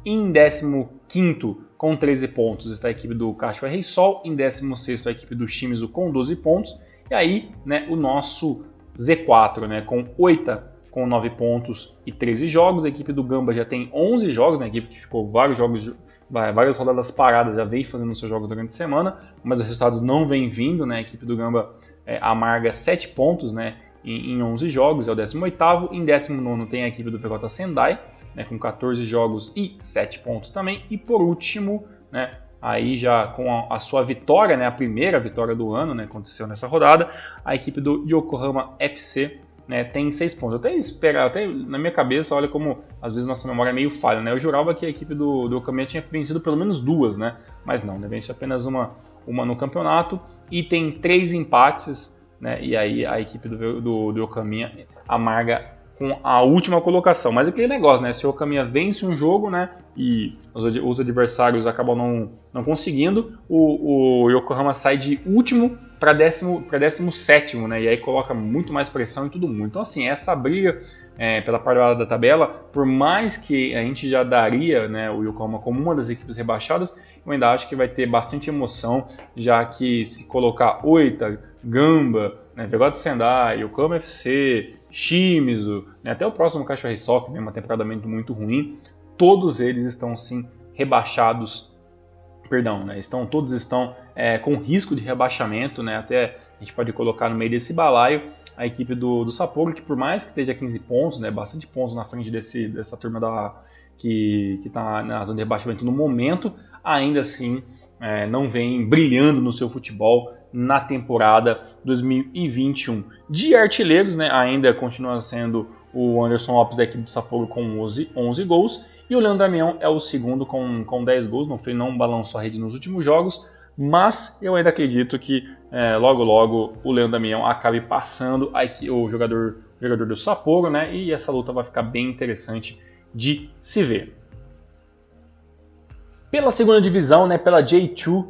Em 15º com 13 pontos está a equipe do Kashiwa Reysol. Em 16º a equipe do Shimizu com 12 pontos. E aí, né, o nosso Z4, né, com 8 com 9 pontos e 13 jogos. A equipe do Gamba já tem 11 jogos, né? A equipe que ficou várias rodadas paradas, já vem fazendo seus jogos durante a semana, mas os resultados não vêm vindo, né? A equipe do Gamba amarga 7 pontos, né, em 11 jogos, é o 18º. Em 19º tem a equipe do Vegeta Sendai, né, com 14 jogos e 7 pontos também. E por último, né, aí já com a sua vitória, né, a primeira vitória do ano, né, aconteceu nessa rodada, a equipe do Yokohama FC, né, tem 6 pontos. Eu até na minha cabeça, olha como às vezes nossa memória é meio falha, né? Eu jurava que a equipe do Okamiya tinha vencido pelo menos 2, né? Mas não, né? Venceu apenas uma no campeonato e tem 3 empates, né? E aí a equipe do Okamiya amarga com a última colocação. Mas aquele negócio, né? Se o Okamiya vence um jogo, né, e os adversários acabam não conseguindo, o Yokohama sai de último para 17º, né? E aí coloca muito mais pressão em todo mundo. Então, assim, essa briga pela parte da tabela, por mais que a gente já daria, né, o Yokohama como uma das equipes rebaixadas, eu ainda acho que vai ter bastante emoção, já que se colocar Oita, Gamba, né, Vegeta Sendai, Yokohama FC, Shimizu, né, até o próximo Kashiwa Reysol, que tem uma temporada muito ruim, todos eles estão sim rebaixados. Perdão, né, todos estão com risco de rebaixamento, né, até a gente pode colocar no meio desse balaio a equipe do Sapporo, que por mais que esteja 15 pontos, né, bastante pontos na frente dessa turma que está na zona de rebaixamento no momento, ainda assim não vem brilhando no seu futebol na temporada 2021. De artilheiros, né, ainda continua sendo o Anderson Lopes da equipe do Sapporo com 11 gols, e o Leandro Damião é o segundo com 10 gols, não balançou a rede nos últimos jogos, mas eu ainda acredito que logo o Leandro Damião acabe passando o jogador do Sapporo, né, e essa luta vai ficar bem interessante de se ver. Pela segunda divisão, né, pela J2,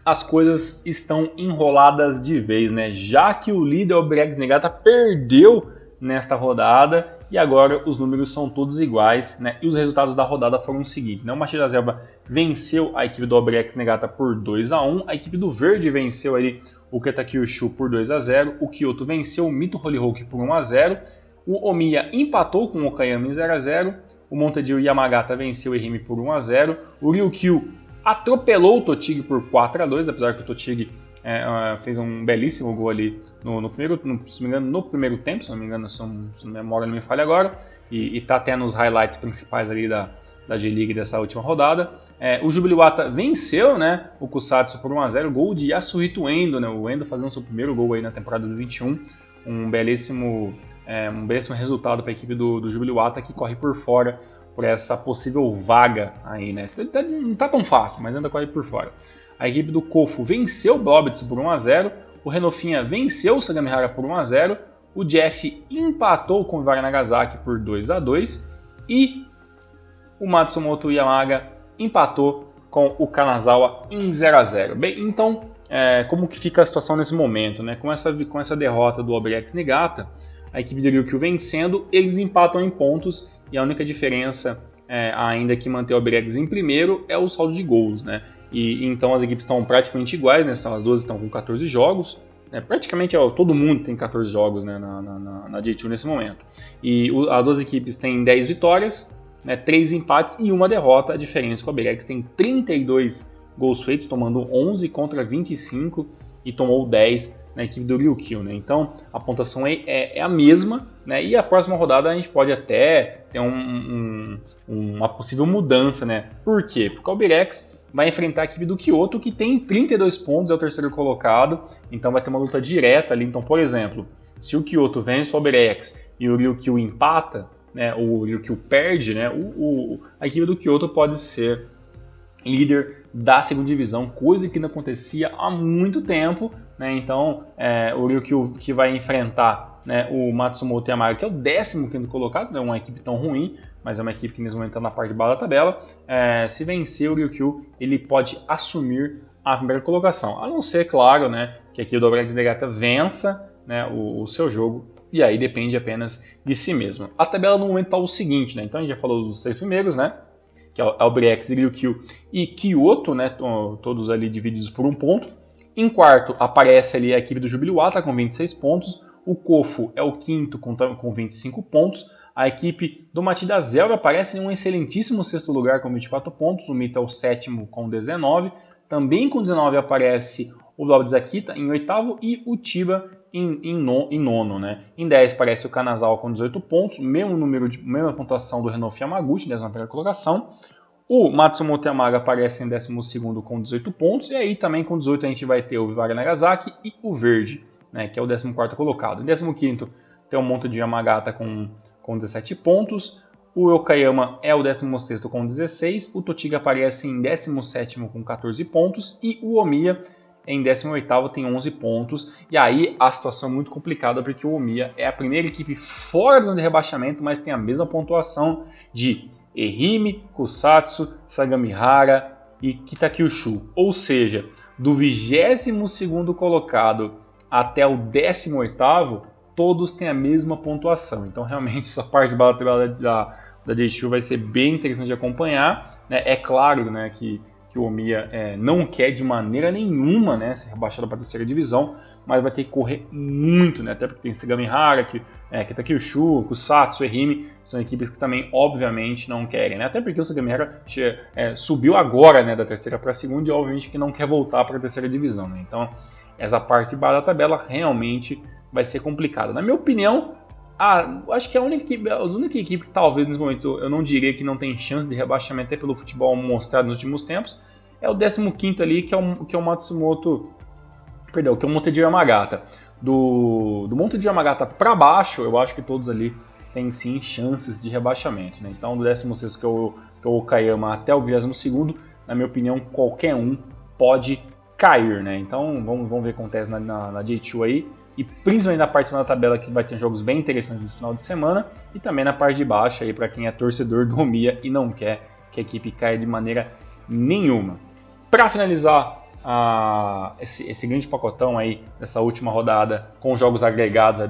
as coisas estão enroladas de vez, né? Já que o líder, o Braggs Negata, perdeu nesta rodada e agora os números são todos iguais, né? E os resultados da rodada foram os seguintes, né? O Machida Zelba venceu a equipe do Albirex Niigata por 2-1, a equipe do Verde venceu ali o Ketakyushu por 2-0, o Kyoto venceu o Mito Hollyhock por 1-0, o Omiya empatou com o Okayama em 0-0, o Montedio Yamagata venceu o Ehime por 1-0, o Ryukyu atropelou o Totig por 4-2, apesar que o Totig fez um belíssimo gol ali no primeiro tempo, se não me engano, se a memória não me falha agora, e está até nos highlights principais ali da J-League dessa última rodada. O Jubiluata venceu, né, o Kusatsu por 1-0, gol de Yasuhito Endo, né, o Endo fazendo seu primeiro gol aí na temporada de 21, um belíssimo resultado para a equipe do Jubiluata, que corre por fora por essa possível vaga aí, né? Não tá tão fácil, mas ainda corre por fora. A equipe do Kofu venceu o Blobitz por 1-0, o Renofinha venceu o Sagamihara por 1-0, o Jeff empatou com o Iwara Nagasaki por 2-2 e o Matsumoto Yamaga empatou com o Kanazawa em 0-0. Bem, então, como que fica a situação nesse momento, né? Com essa derrota do Albirex Niigata, a equipe do Ryukyu vencendo, eles empatam em pontos e a única diferença ainda que manter o Albirex em primeiro é o saldo de gols, né? E então as equipes estão praticamente iguais, né? As duas estão com 14 jogos, né? Praticamente todo mundo tem 14 jogos, né? na J2 nesse momento. E as duas equipes têm 10 vitórias, né? 3 empates e uma derrota. A diferença é que o Albirex tem 32 gols feitos, tomando 11 contra 25 e tomou 10 na equipe do Ryukyu, né? Então a pontuação é a mesma, né? E a próxima rodada a gente pode até ter uma possível mudança, né? Por quê? Porque o Albirex vai enfrentar a equipe do Kyoto, que tem 32 pontos, é o terceiro colocado, então vai ter uma luta direta ali. Então, por exemplo, se o Kyoto vence o Albirex e o Ryukyu empata, né? O Ryukyu perde, né? A equipe do Kyoto pode ser líder da segunda divisão, coisa que não acontecia há muito tempo, né? Então o Ryukyu que vai enfrentar, né, o Matsumoto Yamaga, que é o 15º colocado, não é uma equipe tão ruim, mas é uma equipe que nesse momento está na parte de baixo da tabela. Se vencer o Ryukyu, ele pode assumir a primeira colocação, a não ser, claro, né, que a equipe do Albirex Niigata vença, né, o seu jogo, e aí depende apenas de si mesmo. A tabela no momento está o seguinte, né? Então a gente já falou dos 6 primeiros, né? Que é o Albirex, Ryukyu e Kyoto, né, todos ali divididos por 1 ponto. Em quarto aparece ali a equipe do Jubiluata com 26 pontos, o Kofu é o quinto com 25 pontos, a equipe do Machida Zelba aparece em um excelentíssimo sexto lugar com 24 pontos, o Mito é o sétimo com 19, também com 19 aparece o Blobitz Akita em oitavo e o Chiba em nono, né? Em 10 aparece o Kanazawa com 18 pontos, mesma pontuação do Renofi Yamaguchi, 11ª colocação. O Matsumoto Yamaga aparece em 12º com 18 pontos, e aí também com 18 a gente vai ter o Iwara Nagasaki e o Verde, né, que é o 14º colocado. Em 15º tem o Monte de Yamagata com 17 pontos, o Okayama é o 16º com 16, o Totiga aparece em 17º com 14 pontos e o Omiya em 18º tem 11 pontos, e aí a situação é muito complicada porque o Omiya é a primeira equipe fora da zona de rebaixamento, mas tem a mesma pontuação de Ehime, Kusatsu, Sagamihara e Kitakyushu, ou seja, do 22º colocado até o 18º, todos têm a mesma pontuação. Então realmente essa parte de batalha da J2 vai ser bem interessante de acompanhar, né? É claro, né, que o Omiya não quer de maneira nenhuma, né, ser rebaixado para a terceira divisão, mas vai ter que correr muito, né, até porque tem Sagamihara, Kitakyushu, Kusatsu, Ehime, são equipes que também obviamente não querem, né, até porque o Sagamihara subiu agora, né, da terceira para a segunda e obviamente que não quer voltar para a terceira divisão, né, então essa parte de baixo da tabela realmente vai ser complicada. Na minha opinião, acho que a única equipe que talvez nesse momento eu não diria que não tem chance de rebaixamento até pelo futebol mostrado nos últimos tempos, é o 15º ali, que é o Matsumoto, perdão, que é o Monte de Yamagata. Do Monte de Yamagata para baixo, eu acho que todos ali têm sim chances de rebaixamento, né? Então do 16º que é o Okayama até o 22º, na minha opinião, qualquer um pode cair, né? Então vamos ver o que acontece na J2 aí. E principalmente na parte de cima da tabela, que vai ter jogos bem interessantes no final de semana, e também na parte de baixo aí para quem é torcedor do Omiya e não quer que a equipe caia de maneira nenhuma. Para finalizar esse grande pacotão aí dessa última rodada com jogos agregados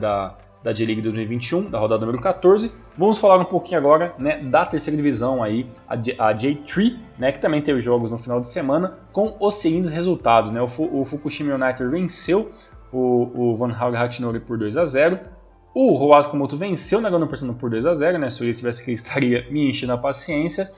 da J-League 2021, da rodada número 14. Vamos falar um pouquinho agora, né, da terceira divisão, aí, a J3, né, que também teve jogos no final de semana, com os seguintes resultados. Né? O Fukushima United venceu o Van Hauge Hachinori por 2-0. O Roaz Komoto venceu o Nagano Persano por 2-0, né? Se eu estivesse aqui, ele estaria me enchendo a paciência.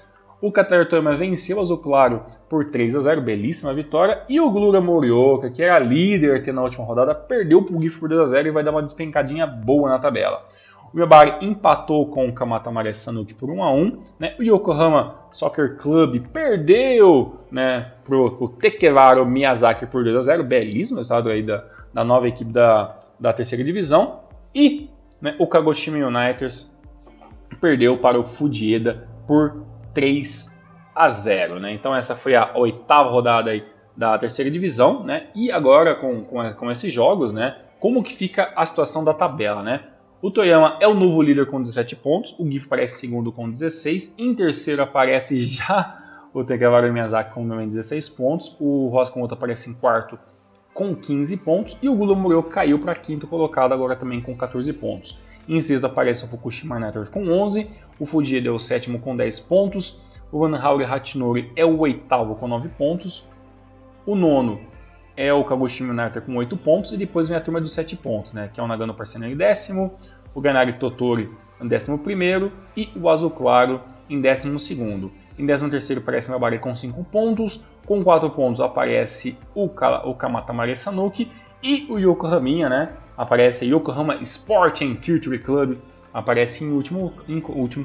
O Qatar Toyama venceu o Azul Claro por 3-0, belíssima vitória. E o Glura Morioka, que era líder até na última rodada, perdeu para o GIF por 2-0 e vai dar uma despencadinha boa na tabela. O Yabari empatou com o Kamata Mare Sanuki por 1-1. Né? O Yokohama Soccer Club perdeu, né, para o Tekevaro Miyazaki por 2-0, belíssimo resultado aí da nova equipe da terceira divisão. E, né, o Kagoshima United perdeu para o Fujieda por 3-0, né? Então essa foi a oitava rodada aí da terceira divisão, né? E agora com esses jogos, né? Como que fica a situação da tabela, né? O Toyama é o novo líder com 17 pontos, o GIF aparece segundo com 16, em terceiro aparece já o Tekevaro Miyazaki com 16 pontos, o Roaz Komoto aparece em quarto com 15 pontos e o Glura Morioka caiu para quinto colocado agora também com 14 pontos. Em sexto aparece o Fukushima United com 11, o Fujieda é o sétimo com 10 pontos, o Van Hauge Hachinori é o oitavo com 9 pontos, o nono é o Kagoshima United com 8 pontos e depois vem a turma dos 7 pontos, né, que é o Nagano Persano em décimo, o Ganari Totori em 11º e o Azul Claro em 12º. Em 13º aparece o Yabari com 5 pontos, com 4 pontos aparece o Kamata Mare Sanuki e o Yokohama, né? Aparece o Yokohama Sporting Culture Club, aparece em último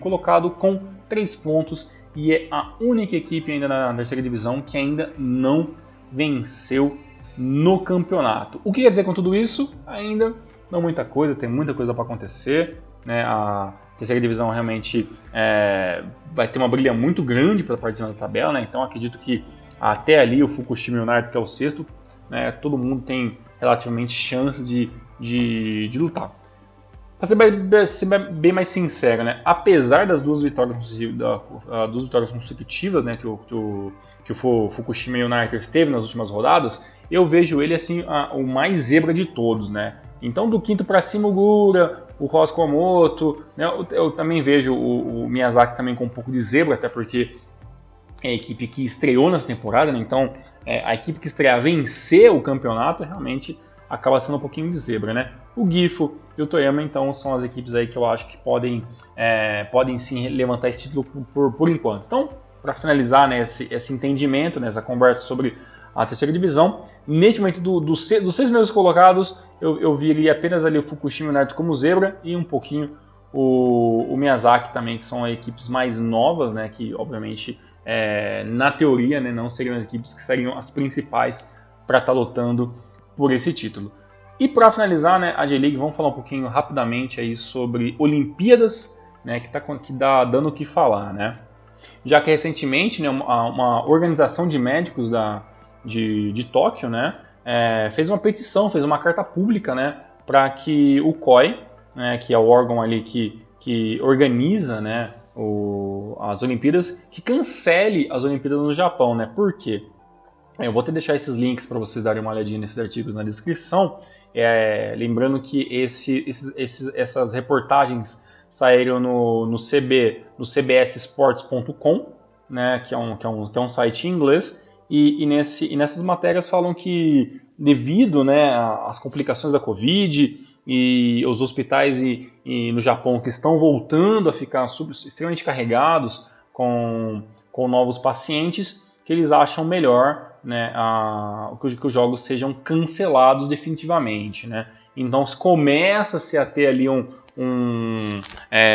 colocado com 3 pontos e é a única equipe ainda na terceira divisão que ainda não venceu no campeonato. O que quer dizer com tudo isso? Ainda não muita coisa, tem muita coisa para acontecer, né? A terceira divisão realmente vai ter uma briga muito grande para participar da tabela, né? Então acredito que até ali o Fukushima United, que é o sexto, né, todo mundo tem relativamente chance de lutar. Para ser bem mais sincero, né, apesar das duas vitórias consecutivas, né, que o Fukushima United teve nas últimas rodadas, eu vejo ele assim o mais zebra de todos, né? Então do quinto para cima o Gura, o Roaz Komoto, né, eu também vejo o Miyazaki também com um pouco de zebra, até porque é a equipe que estreou nessa temporada, né? Então a equipe que estrear vencer o campeonato realmente acaba sendo um pouquinho de zebra, né? O Gifu e o Toyama, então, são as equipes aí que eu acho que podem sim levantar esse título por enquanto. Então, para finalizar, né, esse entendimento, né, essa conversa sobre a terceira divisão, neste momento dos 6 primeiros colocados, eu vi apenas ali o Fukushima United como zebra e um pouquinho o Miyazaki também, que são equipes mais novas, né, que obviamente na teoria, né, não seriam as equipes que seriam as principais para estar lutando por esse título. E para finalizar, né, a J-League, vamos falar um pouquinho rapidamente aí sobre Olimpíadas, né, que dá dando o que falar, né? Já que recentemente, né, uma organização de médicos de Tóquio, né, fez uma petição, fez uma carta pública, né, para que o COI, né, que é o órgão ali que organiza, né, as Olimpíadas, que cancele as Olimpíadas no Japão, né? Por quê? Eu vou até deixar esses links para vocês darem uma olhadinha nesses artigos na descrição. Lembrando que essas reportagens saíram no cbssports.com, né, que é um site em inglês, e nessas matérias falam que devido, né, às complicações da Covid e os hospitais no Japão que estão voltando a ficar extremamente carregados com novos pacientes, que eles acham melhor, né, que os jogos sejam cancelados definitivamente, né? Então começa-se a ter ali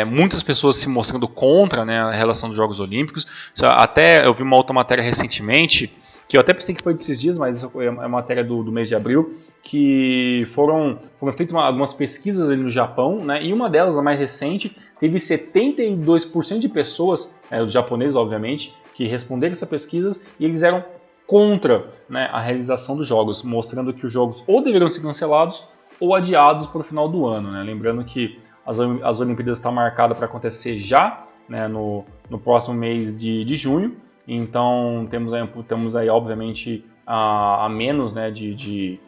muitas pessoas se mostrando contra, né, a relação dos Jogos Olímpicos. Até eu vi uma outra matéria recentemente, que eu até pensei que foi desses dias, mas isso é uma matéria do mês de abril, que foram feitas algumas pesquisas ali no Japão, né, e uma delas, a mais recente, teve 72% de pessoas, os japoneses obviamente, que responderam essa pesquisa e eles eram contra, né, a realização dos jogos, mostrando que os jogos ou deveriam ser cancelados ou adiados para o final do ano, né? Lembrando que as Olimpíadas estão marcadas para acontecer já, né, no próximo mês de junho, então temos aí obviamente a menos, né, de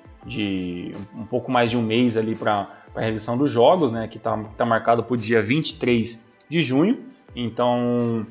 um pouco mais de um mês ali para a realização dos jogos, né, que tá marcado para o dia 23 de junho. Então,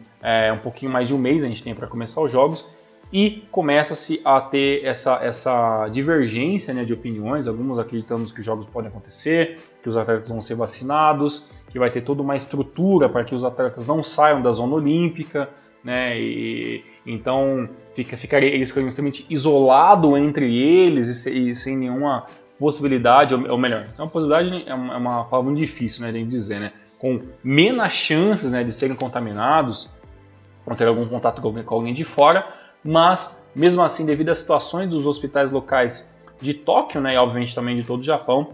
um pouquinho mais de um mês a gente tem para começar os jogos. E começa-se a ter essa divergência, né, de opiniões. Alguns acreditamos que os jogos podem acontecer, que os atletas vão ser vacinados, que vai ter toda uma estrutura para que os atletas não saiam da zona olímpica, né, e então eles ficariam extremamente isolados entre eles e sem nenhuma possibilidade, ou melhor, se é uma possibilidade, é uma palavra muito difícil, né, de dizer, né, com menos chances, né, de serem contaminados ou ter algum contato com alguém de fora. Mas, mesmo assim, devido às situações dos hospitais locais de Tóquio, né, e obviamente também de todo o Japão,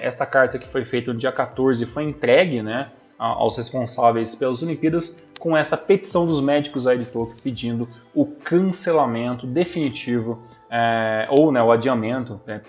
esta carta que foi feita no dia 14 foi entregue, né, aos responsáveis pelas Olimpíadas, com essa petição dos médicos aí de Tóquio pedindo o cancelamento definitivo, ou, né, o adiamento, né,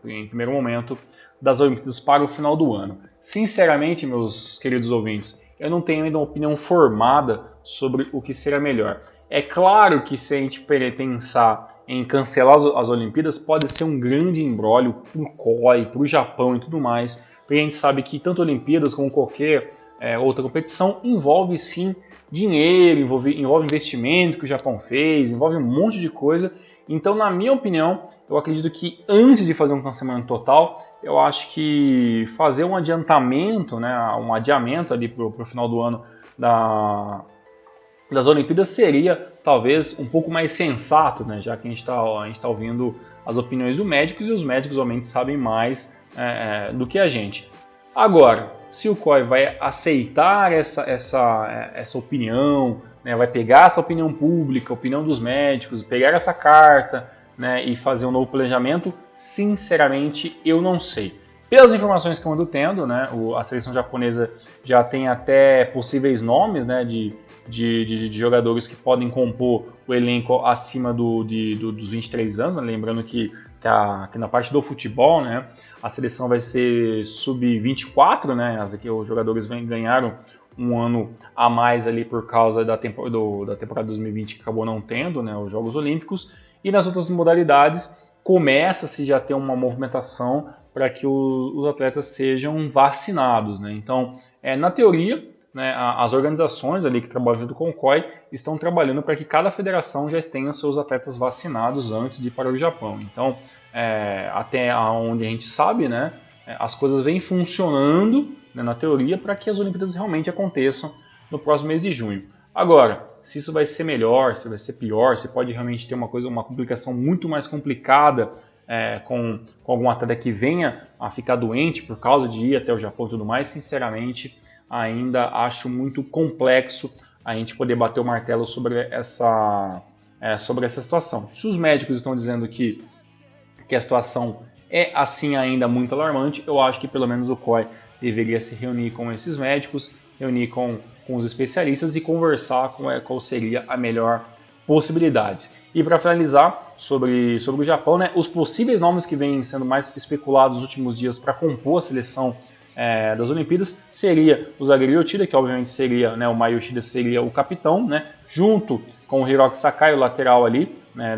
em primeiro momento, das Olimpíadas para o final do ano. Sinceramente, meus queridos ouvintes, eu não tenho ainda uma opinião formada sobre o que será melhor. É claro que se a gente pensar em cancelar as Olimpíadas, pode ser um grande imbróglio para o COI, para o Japão e tudo mais, porque a gente sabe que tanto Olimpíadas como qualquer outra competição envolve sim dinheiro, envolve investimento que o Japão fez, envolve um monte de coisa. Então, na minha opinião, eu acredito que antes de fazer um cancelamento total, eu acho que fazer um adiantamento, né, um adiamento ali para o final do ano das Olimpíadas seria talvez um pouco mais sensato, né, já que a gente tá ouvindo as opiniões dos médicos e os médicos realmente sabem mais do que a gente. Agora, se o COI vai aceitar essa opinião, né, vai pegar essa opinião pública, a opinião dos médicos, pegar essa carta, né, e fazer um novo planejamento, sinceramente eu não sei. Pelas informações que eu ando tendo, né, a seleção japonesa já tem até possíveis nomes, né, de jogadores que podem compor o elenco acima dos 23 anos, né? Lembrando que na parte do futebol, né, a seleção vai ser sub-24, né, os jogadores ganharam um ano a mais ali por causa da temporada 2020 que acabou não tendo, né, os Jogos Olímpicos, e nas outras modalidades começa-se já a ter uma movimentação para que os atletas sejam vacinados, né? Então, na teoria, né, as organizações ali que trabalham junto com o COI estão trabalhando para que cada federação já tenha seus atletas vacinados antes de ir para o Japão. Então, até onde a gente sabe, né, as coisas vêm funcionando, né, na teoria para que as Olimpíadas realmente aconteçam no próximo mês de junho. Agora, se isso vai ser melhor, se vai ser pior, se pode realmente ter uma complicação muito mais complicada com algum atleta que venha a ficar doente por causa de ir até o Japão e tudo mais, sinceramente, ainda acho muito complexo a gente poder bater o martelo sobre essa situação. Se os médicos estão dizendo que a situação é assim ainda muito alarmante, eu acho que pelo menos o COI deveria se reunir com esses médicos, reunir com os especialistas e conversar com qual seria a melhor possibilidade. E para finalizar, sobre o Japão, né, os possíveis nomes que vêm sendo mais especulados nos últimos dias para compor a seleção das Olimpíadas seria o zagueiro Yoshida, que obviamente seria, né, o Mai Yoshida seria o capitão, né, junto com o Hiroki Sakai, o lateral ali, né,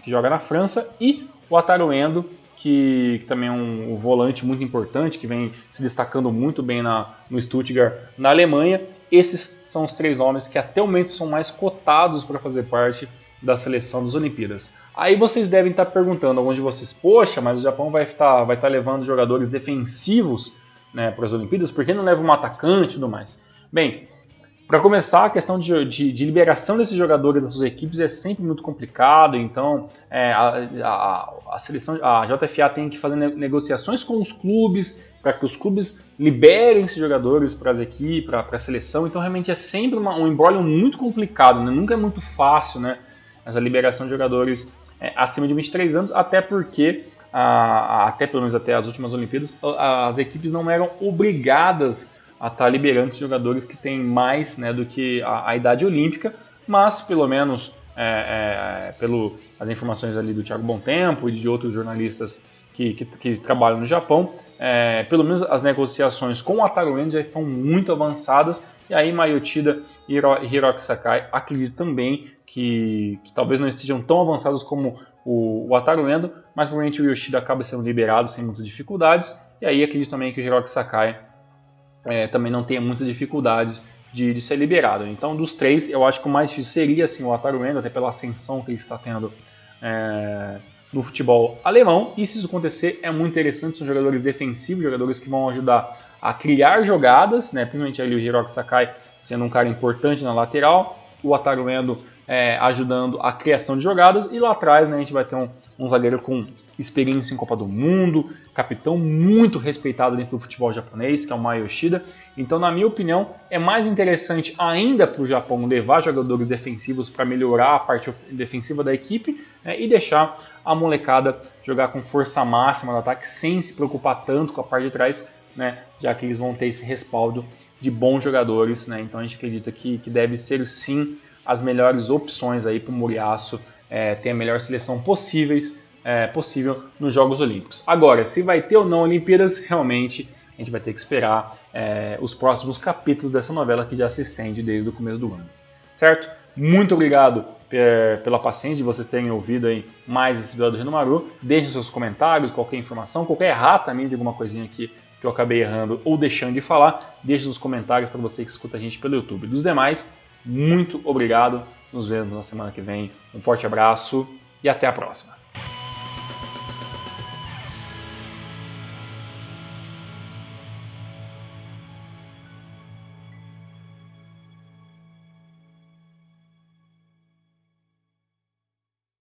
que joga na França, e o Wataru Endo, que também é um volante muito importante, que vem se destacando muito bem no Stuttgart, na Alemanha. Esses são os três nomes que até o momento são mais cotados para fazer parte da seleção das Olimpíadas. Aí vocês devem estar perguntando, alguns de vocês, poxa, mas o Japão vai estar levando jogadores defensivos, né, para as Olimpíadas, por que não leva um atacante e tudo mais? Bem, para começar, a questão de liberação desses jogadores das suas equipes é sempre muito complicado, então a seleção, a JFA tem que fazer negociações com os clubes para que os clubes liberem esses jogadores para as equipes, para a seleção, então realmente é sempre um imbróglio muito complicado, né? Nunca é muito fácil, né, essa liberação de jogadores acima de 23 anos, até porque, até pelo menos até as últimas Olimpíadas, as equipes não eram obrigadas a estar liberando esses jogadores que têm mais, né, do que a idade olímpica, mas pelo menos as informações ali do Thiago Bontempo e de outros jornalistas que trabalham no Japão, pelo menos as negociações com o Wataru Endo já estão muito avançadas, e aí Mai Yoshida e Hiroki Sakai acredito também que talvez não estejam tão avançados como o Wataru Endo, mas provavelmente o Yoshida acaba sendo liberado sem muitas dificuldades, e aí acredito também que o Hiroki Sakai também não tenha muitas dificuldades de ser liberado. Então, dos três, eu acho que o mais difícil seria assim, o Wataru Endo, até pela ascensão que ele está tendo no futebol alemão, e se isso acontecer é muito interessante, são jogadores defensivos, jogadores que vão ajudar a criar jogadas, né? Principalmente ali o Hiroki Sakai sendo um cara importante na lateral, o Wataru Endo ajudando a criação de jogadas, e lá atrás, né, a gente vai ter um zagueiro com experiência em Copa do Mundo, capitão muito respeitado dentro do futebol japonês, que é o Mai Yoshida. Então, na minha opinião, é mais interessante ainda para o Japão levar jogadores defensivos para melhorar a parte defensiva da equipe, né, e deixar a molecada jogar com força máxima no ataque, sem se preocupar tanto com a parte de trás, né, já que eles vão ter esse respaldo de bons jogadores, né. Então a gente acredita que deve ser sim as melhores opções aí para o Moriyasu ter a melhor seleção possível nos Jogos Olímpicos. Agora, se vai ter ou não Olimpíadas, realmente a gente vai ter que esperar os próximos capítulos dessa novela que já se estende desde o começo do ano. Certo? Muito obrigado pela paciência de vocês terem ouvido aí mais esse vídeo do Renomaru. Deixem seus comentários, qualquer informação, qualquer errata também de alguma coisinha aqui que eu acabei errando ou deixando de falar, deixe nos comentários para você que escuta a gente pelo YouTube. Dos demais, muito obrigado. Nos vemos na semana que vem. Um forte abraço e até a próxima.